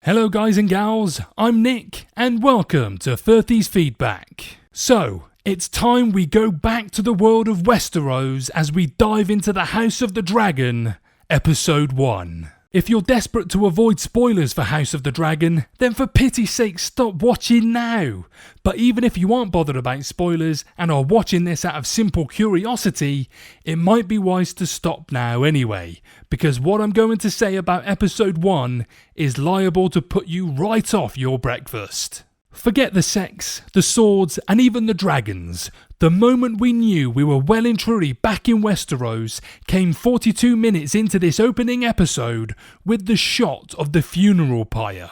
Hello guys and gals, I'm Nick and welcome to 30's Feedback. So, it's time we go back to the world of Westeros as we dive into the House of the Dragon, Episode 1. If you're desperate to avoid spoilers for House of the Dragon, then for pity's sake stop watching now. But even if you aren't bothered about spoilers and are watching this out of simple curiosity, it might be wise to stop now anyway, because what I'm going to say about Episode 1 is liable to put you right off your breakfast. Forget the sex, the swords, and even the dragons. The moment we knew we were well and truly back in Westeros came 42 minutes into this opening episode with the shot of the funeral pyre.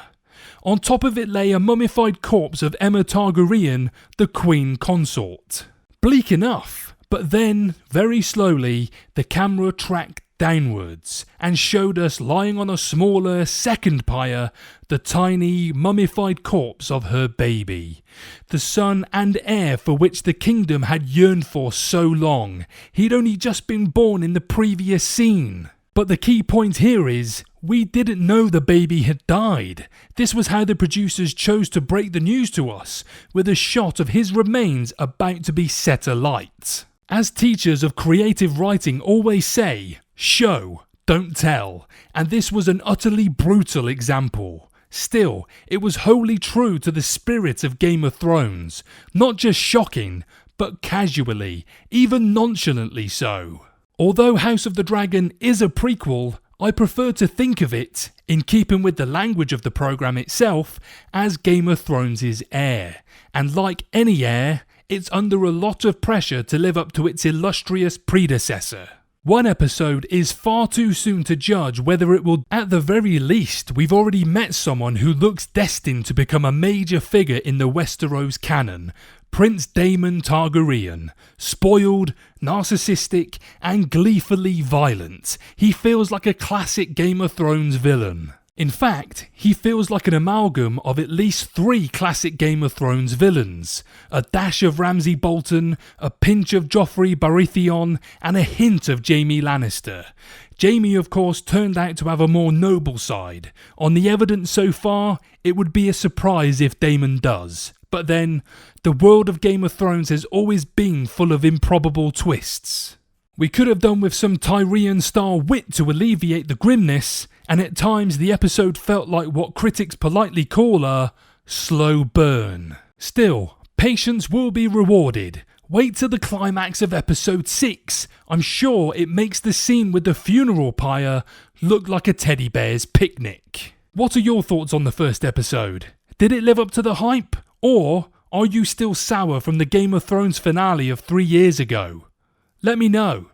On top of it lay a mummified corpse of Aemma Targaryen, the Queen Consort. Bleak enough, but then, very slowly, the camera tracked downwards and showed us lying on a smaller second pyre the tiny mummified corpse of her baby, the son and heir for which the kingdom had yearned for so long. He'd only just been born in the previous scene. But the key point here is, we didn't know the baby had died. This was how the producers chose to break the news to us, with a shot of his remains about to be set alight. As teachers of creative writing always say, show, don't tell, and this was an utterly brutal example. Still, it was wholly true to the spirit of Game of Thrones, not just shocking, but casually, even nonchalantly so. Although House of the Dragon is a prequel, I prefer to think of it, in keeping with the language of the programme itself, as Game of Thrones' heir, and like any heir, it's under a lot of pressure to live up to its illustrious predecessor. One episode is far too soon to judge whether it will. At the very least, we've already met someone who looks destined to become a major figure in the Westeros canon, Prince Daemon Targaryen. Spoiled, narcissistic, and gleefully violent, he feels like a classic Game of Thrones villain. In fact, he feels like an amalgam of at least 3 classic Game of Thrones villains, a dash of Ramsay Bolton, a pinch of Joffrey Baratheon, and a hint of Jaime Lannister. Jaime, of course, turned out to have a more noble side. On the evidence so far, it would be a surprise if Daemon does. But then, the world of Game of Thrones has always been full of improbable twists. We could have done with some Tyrion-style wit to alleviate the grimness, and at times the episode felt like what critics politely call a slow burn. Still, patience will be rewarded. Wait till the climax of episode 6. I'm sure it makes the scene with the funeral pyre look like a teddy bear's picnic. What are your thoughts on the first episode? Did it live up to the hype? Or are you still sour from the Game of Thrones finale of 3 years ago? Let me know.